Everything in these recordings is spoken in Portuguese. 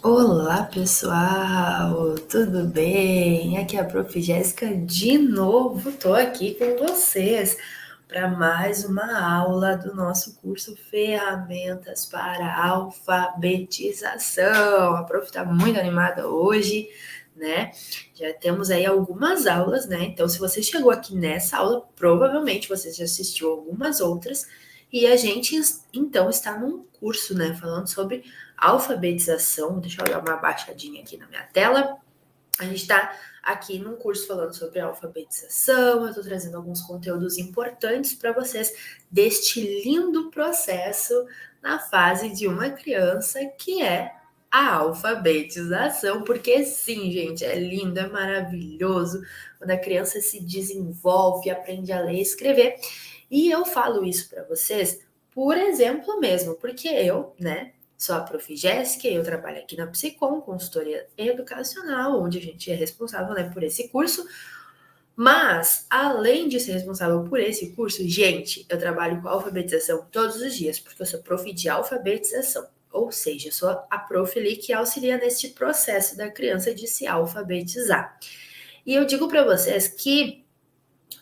Olá, pessoal, tudo bem? Aqui é a Prof. Jéssica de novo. Tô aqui com vocês para mais uma aula do nosso curso Ferramentas para Alfabetização. A Prof está muito animada hoje, né? Já temos aí algumas aulas, né? Então, se você chegou aqui nessa aula, provavelmente você já assistiu algumas outras. E a gente, então, está num curso, né? Falando sobre alfabetização. Deixa eu dar uma baixadinha aqui na minha tela. A gente está aqui num curso falando sobre alfabetização. Eu estou trazendo alguns conteúdos importantes para vocês deste lindo processo na fase de uma criança, que é a alfabetização. Porque sim, gente, é lindo, é maravilhoso quando a criança se desenvolve, aprende a ler e escrever. E eu falo isso para vocês por exemplo mesmo, porque eu, né, sou a Prof. Jéssica, eu trabalho aqui na Psicom, consultoria educacional, onde a gente é responsável, né, por esse curso. Mas, além de ser responsável por esse curso, gente, eu trabalho com alfabetização todos os dias, porque eu sou prof de alfabetização. Ou seja, eu sou a prof ali que auxilia neste processo da criança de se alfabetizar. E eu digo para vocês que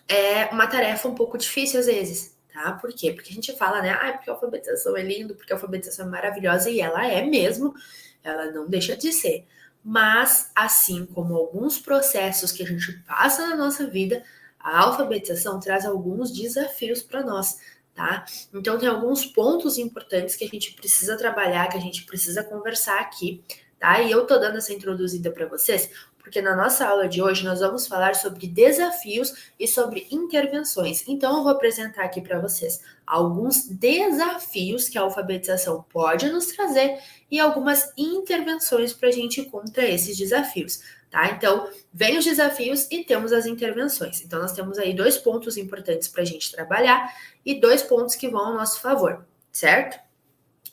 é uma tarefa um pouco difícil às vezes, tá? Por quê? Porque a gente fala, né? Ah, porque a alfabetização é lindo, porque a alfabetização é maravilhosa, e ela é mesmo, ela não deixa de ser. Mas, assim como alguns processos que a gente passa na nossa vida, a alfabetização traz alguns desafios para nós, tá? Então, tem alguns pontos importantes que a gente precisa trabalhar, que a gente precisa conversar aqui, tá? E eu tô dando essa introduzida para vocês, porque na nossa aula de hoje nós vamos falar sobre desafios e sobre intervenções. Então, eu vou apresentar aqui para vocês alguns desafios que a alfabetização pode nos trazer e algumas intervenções para a gente ir contra esses desafios, tá? Então, vem os desafios e temos as intervenções. Então, nós temos aí dois pontos importantes para a gente trabalhar e dois pontos que vão ao nosso favor, certo?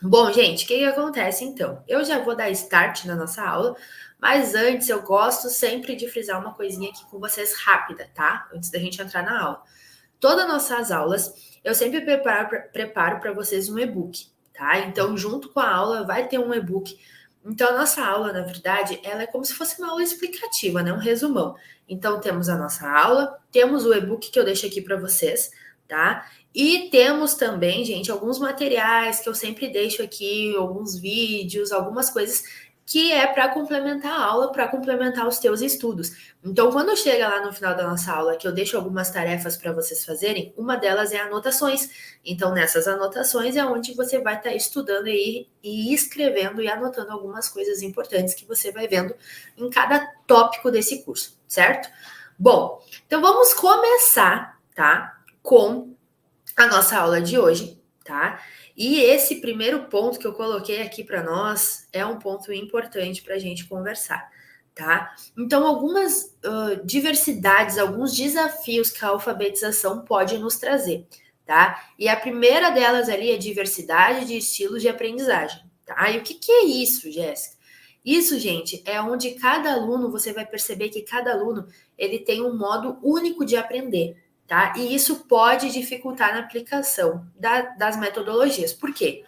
Bom, gente, o que acontece então? Eu já vou dar start na nossa aula, mas antes eu gosto sempre de frisar uma coisinha aqui com vocês rápida, tá? Antes da gente entrar na aula. Todas as nossas aulas, eu sempre preparo para vocês um e-book, tá? Então, junto com a aula, vai ter um e-book. Então, a nossa aula, na verdade, ela é como se fosse uma aula explicativa, né? Um resumão. Então, temos a nossa aula, temos o e-book que eu deixo aqui para vocês, tá? E temos também, gente, alguns materiais que eu sempre deixo aqui, alguns vídeos, algumas coisas que é para complementar a aula, para complementar os teus estudos. Então, quando chega lá no final da nossa aula, que eu deixo algumas tarefas para vocês fazerem, uma delas é anotações. Então, nessas anotações é onde você vai estar estudando e escrevendo e anotando algumas coisas importantes que você vai vendo em cada tópico desse curso, certo? Bom, então vamos começar, tá? Com a nossa aula de hoje, tá? E esse primeiro ponto que eu coloquei aqui para nós é um ponto importante para a gente conversar, tá? Então, algumas diversidades, alguns desafios que a alfabetização pode nos trazer, tá? E a primeira delas ali é diversidade de estilos de aprendizagem, tá? E o que é isso, Jéssica? Isso, gente, é onde cada aluno, você vai perceber que cada aluno, ele tem um modo único de aprender, tá? E isso pode dificultar na aplicação das metodologias. Por quê?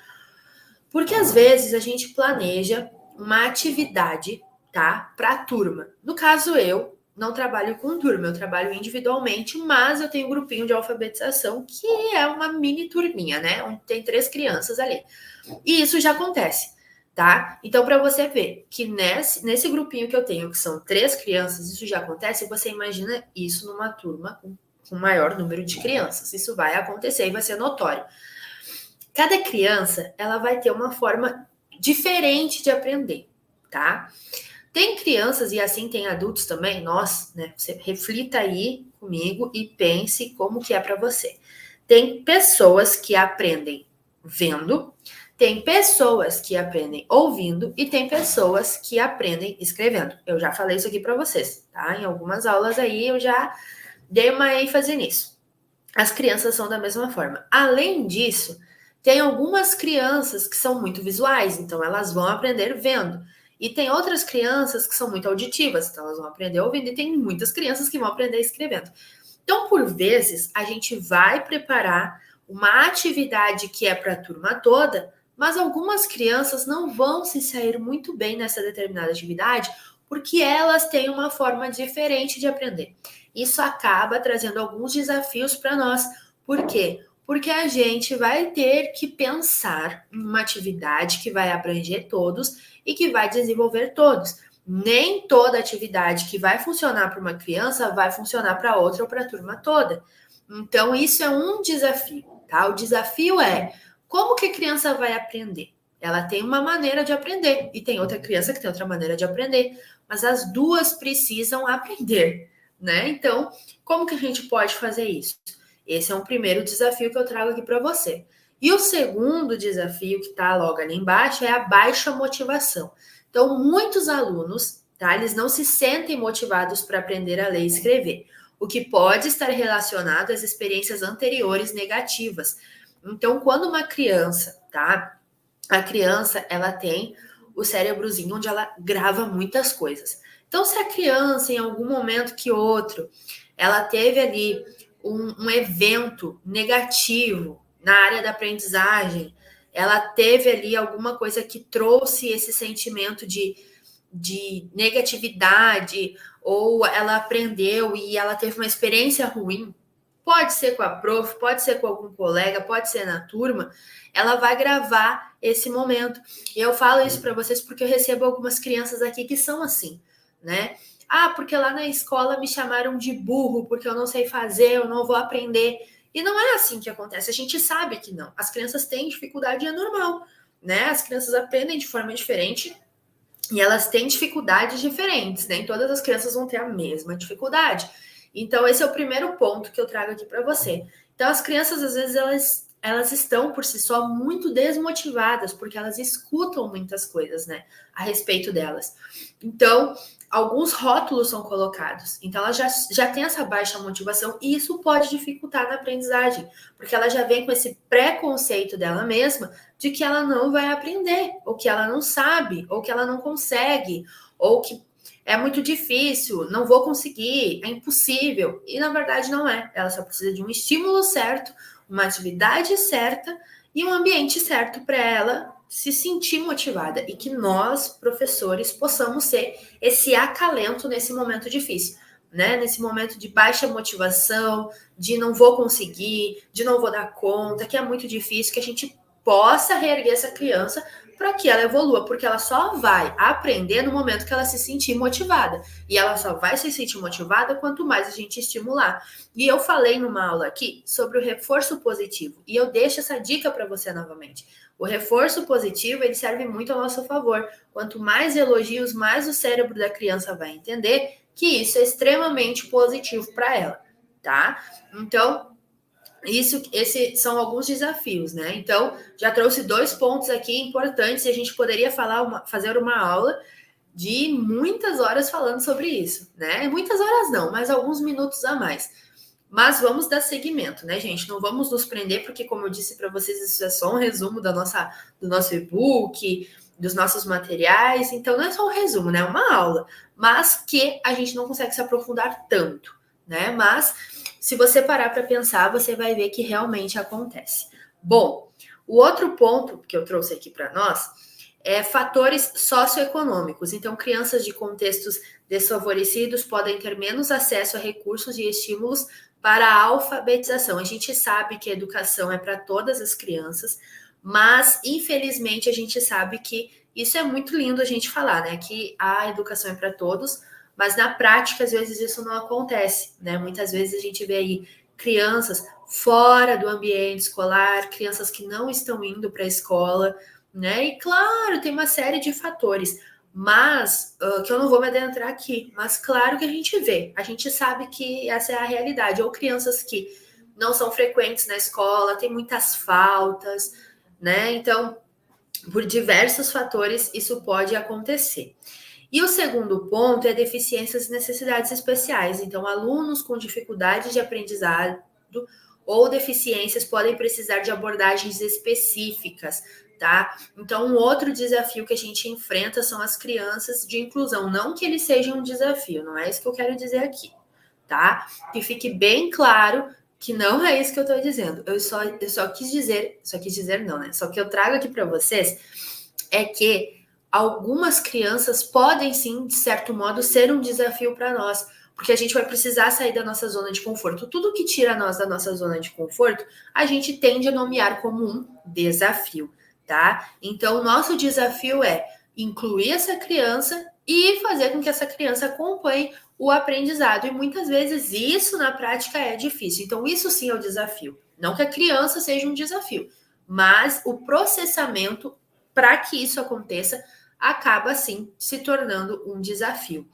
Porque às vezes a gente planeja uma atividade, tá, para a turma. No caso, eu não trabalho com turma, eu trabalho individualmente, mas eu tenho um grupinho de alfabetização que é uma mini turminha, né? Onde tem 3 crianças ali. E isso já acontece, tá? Então, para você ver que nesse grupinho que eu tenho, que são 3 crianças, isso já acontece, você imagina isso numa turma com maior número de crianças. Isso vai acontecer e vai ser notório. Cada criança, ela vai ter uma forma diferente de aprender, tá? Tem crianças e assim tem adultos também, nós, né? Você reflita aí comigo e pense como que é para você. Tem pessoas que aprendem vendo, tem pessoas que aprendem ouvindo e tem pessoas que aprendem escrevendo. Eu já falei isso aqui para vocês, tá? Em algumas aulas aí eu já dei uma ênfase nisso. As crianças são da mesma forma. Além disso, tem algumas crianças que são muito visuais, então elas vão aprender vendo. E tem outras crianças que são muito auditivas, então elas vão aprender ouvindo. E tem muitas crianças que vão aprender escrevendo. Então, por vezes, a gente vai preparar uma atividade que é para a turma toda, mas algumas crianças não vão se sair muito bem nessa determinada atividade porque elas têm uma forma diferente de aprender. Isso acaba trazendo alguns desafios para nós. Por quê? Porque a gente vai ter que pensar em uma atividade que vai abranger todos e que vai desenvolver todos. Nem toda atividade que vai funcionar para uma criança vai funcionar para outra ou para a turma toda. Então, isso é um desafio, tá? O desafio é como que a criança vai aprender? Ela tem uma maneira de aprender e tem outra criança que tem outra maneira de aprender, mas as duas precisam aprender, né? Então, como que a gente pode fazer isso? Esse é um primeiro desafio que eu trago aqui para você. E o segundo desafio, que está logo ali embaixo, é a baixa motivação. Então, muitos alunos, tá? Eles não se sentem motivados para aprender a ler e escrever, o que pode estar relacionado às experiências anteriores negativas. Então, quando uma criança, tá? A criança, ela tem o cérebrozinho onde ela grava muitas coisas. Então, se a criança, em algum momento que outro, ela teve ali um evento negativo na área da aprendizagem, ela teve ali alguma coisa que trouxe esse sentimento de negatividade, ou ela aprendeu e ela teve uma experiência ruim, pode ser com a prof, pode ser com algum colega, pode ser na turma, ela vai gravar esse momento. E eu falo isso para vocês porque eu recebo algumas crianças aqui que são assim, né? Ah, porque lá na escola me chamaram de burro, porque eu não sei fazer, eu não vou aprender. E não é assim que acontece, a gente sabe que não. As crianças têm dificuldade, é normal, né? As crianças aprendem de forma diferente e elas têm dificuldades diferentes, nem todas as crianças vão ter a mesma dificuldade. Então, esse é o primeiro ponto que eu trago aqui para você. Então, as crianças, às vezes, elas estão por si só muito desmotivadas, porque elas escutam muitas coisas, né, a respeito delas. Então, alguns rótulos são colocados. Então, ela já tem essa baixa motivação e isso pode dificultar na aprendizagem, porque ela já vem com esse preconceito dela mesma de que ela não vai aprender, ou que ela não sabe, ou que ela não consegue, ou que é muito difícil, não vou conseguir, é impossível. E na verdade não é. Ela só precisa de um estímulo certo, uma atividade certa e um ambiente certo para ela se sentir motivada e que nós, professores, possamos ser esse acalento nesse momento difícil, né? Nesse momento de baixa motivação, de não vou conseguir, de não vou dar conta, que é muito difícil, que a gente possa reerguer essa criança para que ela evolua, porque ela só vai aprender no momento que ela se sentir motivada. E ela só vai se sentir motivada quanto mais a gente estimular. E eu falei numa aula aqui sobre o reforço positivo, e eu deixo essa dica para você novamente. O reforço positivo, ele serve muito a nosso favor. Quanto mais elogios, mais o cérebro da criança vai entender que isso é extremamente positivo para ela, tá? Então, esses são alguns desafios, né? Então, já trouxe 2 pontos aqui importantes e a gente poderia fazer uma aula de muitas horas falando sobre isso, né? Muitas horas não, mas alguns minutos a mais. Mas vamos dar seguimento, né, gente? Não vamos nos prender, porque, como eu disse para vocês, isso é só um resumo do nosso e-book, dos nossos materiais. Então, não é só um resumo, né? É uma aula, mas que a gente não consegue se aprofundar tanto, né? Mas se você parar para pensar, você vai ver que realmente acontece. Bom, o outro ponto que eu trouxe aqui para nós é fatores socioeconômicos. Então, crianças de contextos desfavorecidos podem ter menos acesso a recursos e estímulos para a alfabetização. A gente sabe que a educação é para todas as crianças, mas infelizmente a gente sabe que isso é muito lindo a gente falar, né? Que a educação é para todos, mas na prática, às vezes, isso não acontece, né? Muitas vezes a gente vê aí crianças fora do ambiente escolar, crianças que não estão indo para a escola, né? E claro, tem uma série de fatores, mas que eu não vou me adentrar aqui. Mas claro que a gente sabe que essa é a realidade. Ou crianças que não são frequentes na escola, tem muitas faltas, né? Então, por diversos fatores, isso pode acontecer. E o segundo ponto é deficiências e necessidades especiais. Então, alunos com dificuldades de aprendizado ou deficiências podem precisar de abordagens específicas, tá? Então, um outro desafio que a gente enfrenta são as crianças de inclusão. Não que eles sejam um desafio, não é isso que eu quero dizer aqui, tá? Que fique bem claro que não é isso que eu estou dizendo. Eu só quis dizer não, né? Só que eu trago aqui para vocês é que algumas crianças podem sim, de certo modo, ser um desafio para nós, porque a gente vai precisar sair da nossa zona de conforto. Tudo que tira nós da nossa zona de conforto, a gente tende a nomear como um desafio, tá? Então, o nosso desafio é incluir essa criança e fazer com que essa criança acompanhe o aprendizado. E muitas vezes isso na prática é difícil. Então, isso sim é o desafio. Não que a criança seja um desafio, mas o processamento para que isso aconteça acaba sim se tornando um desafio.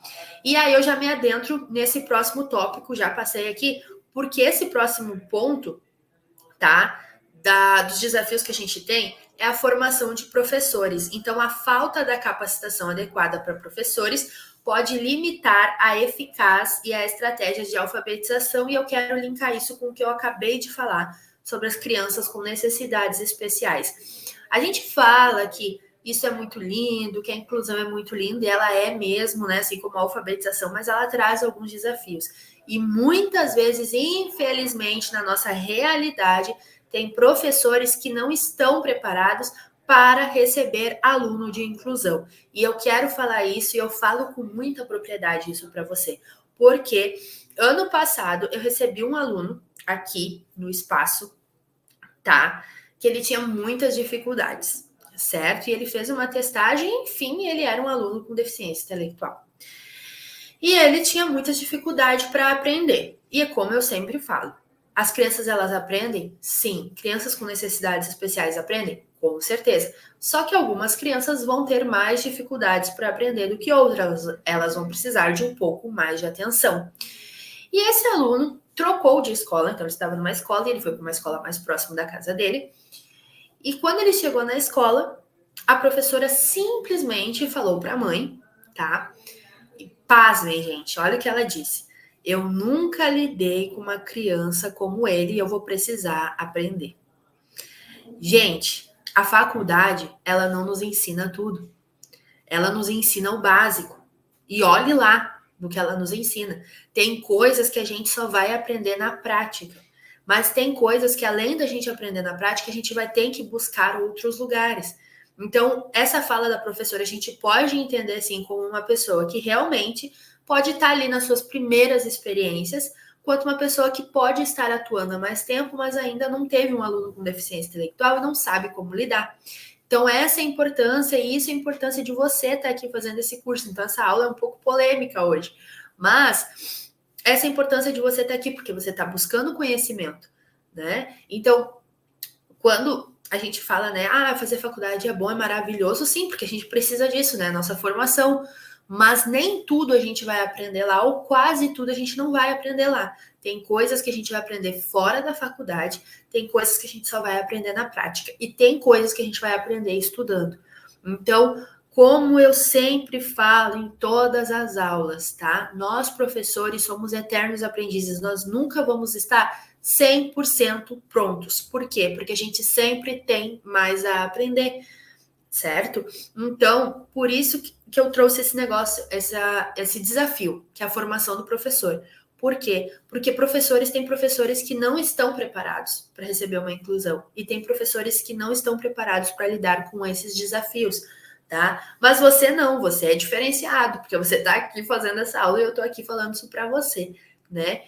E aí eu já me adentro nesse próximo tópico, já passei aqui, porque esse próximo ponto, tá? Dos desafios que a gente tem é a formação de professores. Então, a falta da capacitação adequada para professores pode limitar a eficácia e a estratégias de alfabetização, e eu quero linkar isso com o que eu acabei de falar sobre as crianças com necessidades especiais. A gente fala que isso é muito lindo, que a inclusão é muito linda, e ela é mesmo, né, assim como a alfabetização, mas ela traz alguns desafios. E muitas vezes, infelizmente, na nossa realidade, tem professores que não estão preparados para receber aluno de inclusão. E eu quero falar isso e eu falo com muita propriedade isso para você, porque ano passado eu recebi um aluno aqui no espaço, tá? Que ele tinha muitas dificuldades, certo? E ele fez uma testagem, enfim, ele era um aluno com deficiência intelectual. E ele tinha muita dificuldade para aprender. E é como eu sempre falo, as crianças elas aprendem? Sim. Crianças com necessidades especiais aprendem? Com certeza. Só que algumas crianças vão ter mais dificuldades para aprender do que outras. Elas vão precisar de um pouco mais de atenção. E esse aluno trocou de escola, então ele estava numa escola e ele foi para uma escola mais próxima da casa dele. E quando ele chegou na escola, a professora simplesmente falou para a mãe, tá? Pasmem, gente, olha o que ela disse. Eu nunca lidei com uma criança como ele e eu vou precisar aprender. Gente, a faculdade, ela não nos ensina tudo. Ela nos ensina o básico. E olhe lá no que ela nos ensina. Tem coisas que a gente só vai aprender na prática. Mas tem coisas que, além da gente aprender na prática, a gente vai ter que buscar outros lugares. Então, essa fala da professora, a gente pode entender assim como uma pessoa que realmente pode estar ali nas suas primeiras experiências, quanto uma pessoa que pode estar atuando há mais tempo, mas ainda não teve um aluno com deficiência intelectual e não sabe como lidar. Então, essa é a importância, e isso é a importância de você estar aqui fazendo esse curso. Então, essa aula é um pouco polêmica hoje, mas essa é a importância de você estar aqui, porque você está buscando conhecimento, né? Então, quando a gente fala, né, fazer faculdade é bom, é maravilhoso, sim, porque a gente precisa disso, né, nossa formação, mas nem tudo a gente vai aprender lá, ou quase tudo a gente não vai aprender lá. Tem coisas que a gente vai aprender fora da faculdade, tem coisas que a gente só vai aprender na prática, e tem coisas que a gente vai aprender estudando. Então, como eu sempre falo em todas as aulas, tá? Nós, professores, somos eternos aprendizes, nós nunca vamos estar 100% prontos. Por quê? Porque a gente sempre tem mais a aprender, certo? Então, por isso que eu trouxe esse negócio, esse desafio, que é a formação do professor. Por quê? Porque tem professores que não estão preparados para receber uma inclusão e tem professores que não estão preparados para lidar com esses desafios, tá? Mas você não, você é diferenciado, porque você está aqui fazendo essa aula e eu estou aqui falando isso para você, né?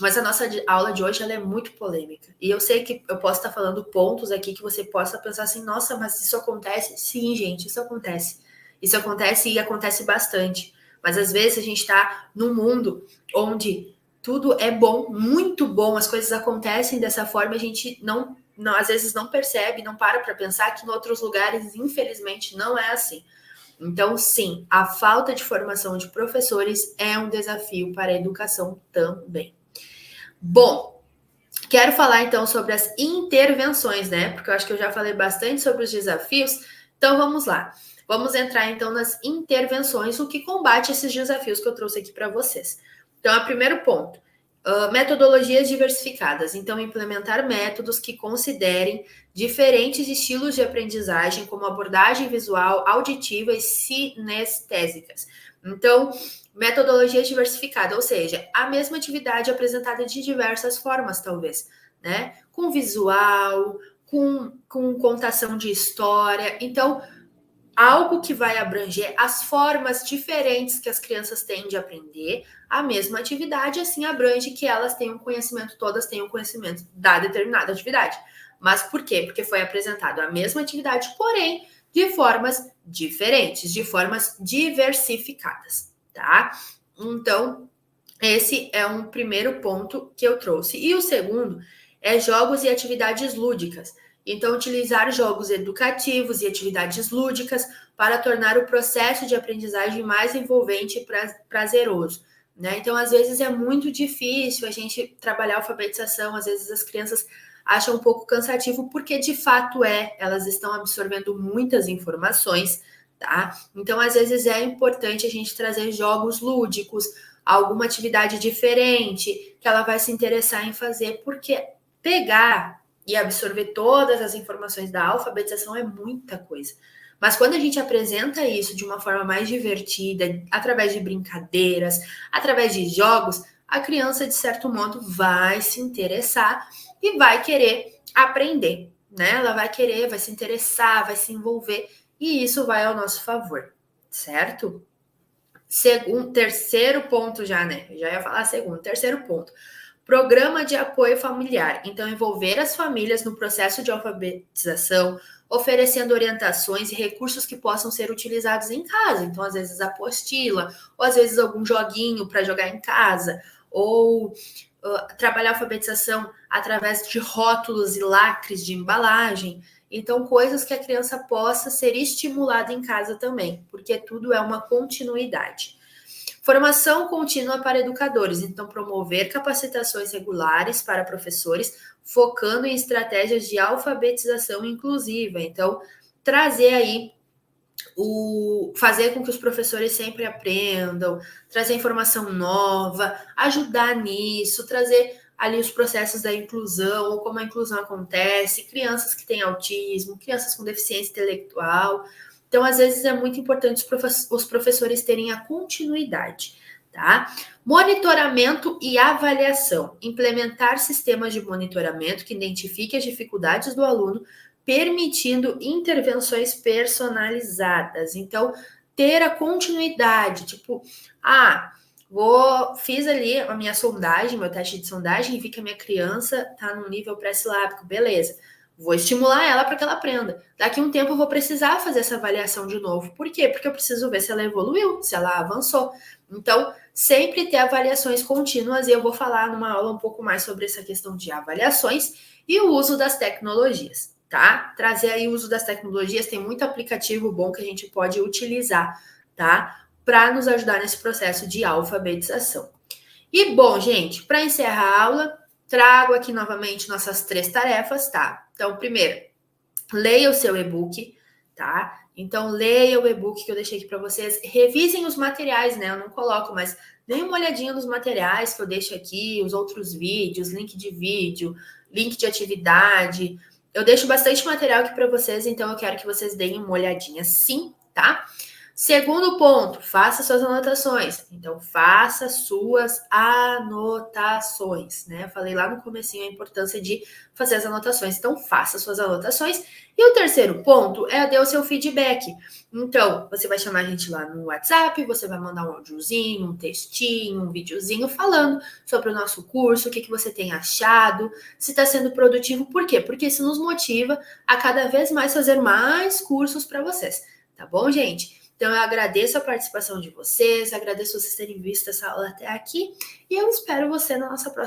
Mas a nossa aula de hoje ela é muito polêmica. E eu sei que eu posso estar falando pontos aqui que você possa pensar assim, nossa, mas isso acontece? Sim, gente, isso acontece. Isso acontece e acontece bastante. Mas às vezes a gente está num mundo onde tudo é bom, muito bom, as coisas acontecem dessa forma, a gente não às vezes não percebe, não para pensar que em outros lugares, infelizmente, não é assim. Então, sim, a falta de formação de professores é um desafio para a educação também. Bom, quero falar então sobre as intervenções, né? Porque eu acho que eu já falei bastante sobre os desafios. Então vamos lá. Vamos entrar então nas intervenções, o que combate esses desafios que eu trouxe aqui para vocês. Então, o primeiro ponto, metodologias diversificadas. Então, implementar métodos que considerem diferentes estilos de aprendizagem, como abordagem visual, auditiva e sinestésicas. Então, metodologia diversificada, ou seja, a mesma atividade apresentada de diversas formas, talvez, né? Com visual, com contação de história. Então, algo que vai abranger as formas diferentes que as crianças têm de aprender a mesma atividade, assim abrange que elas tenham conhecimento, todas tenham conhecimento da determinada atividade. Mas por quê? Porque foi apresentado a mesma atividade, porém de formas diferentes, de formas diversificadas, tá? Então, esse é um primeiro ponto que eu trouxe. E o segundo é jogos e atividades lúdicas. Então, utilizar jogos educativos e atividades lúdicas para tornar o processo de aprendizagem mais envolvente e prazeroso. Né? Então, às vezes é muito difícil a gente trabalhar a alfabetização, às vezes as crianças acham um pouco cansativo, porque de fato elas estão absorvendo muitas informações, tá? Então, às vezes é importante a gente trazer jogos lúdicos, alguma atividade diferente que ela vai se interessar em fazer, porque pegar e absorver todas as informações da alfabetização é muita coisa. Mas quando a gente apresenta isso de uma forma mais divertida, através de brincadeiras, através de jogos, a criança, de certo modo, vai se interessar e vai querer aprender, né? Ela vai querer, vai se interessar, vai se envolver, e isso vai ao nosso favor, certo? Terceiro ponto já, né? Já ia falar segundo. Terceiro ponto. Programa de apoio familiar. Então, envolver as famílias no processo de alfabetização, oferecendo orientações e recursos que possam ser utilizados em casa. Então, às vezes, apostila, ou às vezes algum joguinho para jogar em casa, ou trabalhar a alfabetização através de rótulos e lacres de embalagem. Então, coisas que a criança possa ser estimulada em casa também, porque tudo é uma continuidade. Formação contínua para educadores, então promover capacitações regulares para professores, focando em estratégias de alfabetização inclusiva. Então, trazer aí fazer com que os professores sempre aprendam, trazer informação nova, ajudar nisso, trazer ali os processos da inclusão, ou como a inclusão acontece, crianças que têm autismo, crianças com deficiência intelectual. Então, às vezes, é muito importante os professores terem a continuidade, tá? Monitoramento e avaliação. Implementar sistemas de monitoramento que identifiquem as dificuldades do aluno, permitindo intervenções personalizadas. Então, ter a continuidade, tipo, fiz ali a minha sondagem, meu teste de sondagem, e vi que a minha criança está no nível pré-silábico, beleza. Vou estimular ela para que ela aprenda. Daqui a um tempo eu vou precisar fazer essa avaliação de novo. Por quê? Porque eu preciso ver se ela evoluiu, se ela avançou. Então, sempre ter avaliações contínuas, e eu vou falar numa aula um pouco mais sobre essa questão de avaliações e o uso das tecnologias, tá? Trazer aí o uso das tecnologias, tem muito aplicativo bom que a gente pode utilizar, tá? Para nos ajudar nesse processo de alfabetização. E, bom, gente, para encerrar a aula, trago aqui novamente nossas 3 tarefas, tá? Então, primeiro, leia o seu e-book, tá? Então, leia o e-book que eu deixei aqui para vocês. Revisem os materiais, né? Eu não coloco, mas deem uma olhadinha nos materiais que eu deixo aqui, os outros vídeos, link de vídeo, link de atividade. Eu deixo bastante material aqui para vocês, então eu quero que vocês deem uma olhadinha sim, tá? Segundo ponto, faça suas anotações. Então, faça suas anotações, né? Eu falei lá no comecinho a importância de fazer as anotações. Então, faça suas anotações. E o terceiro ponto é dar o seu feedback. Então, você vai chamar a gente lá no WhatsApp, você vai mandar um áudiozinho, um textinho, um videozinho falando sobre o nosso curso, o que você tem achado, se está sendo produtivo. Por quê? Porque isso nos motiva a cada vez mais fazer mais cursos para vocês. Tá bom, gente? Então, eu agradeço a participação de vocês, agradeço vocês terem visto essa aula até aqui e eu espero você na nossa próxima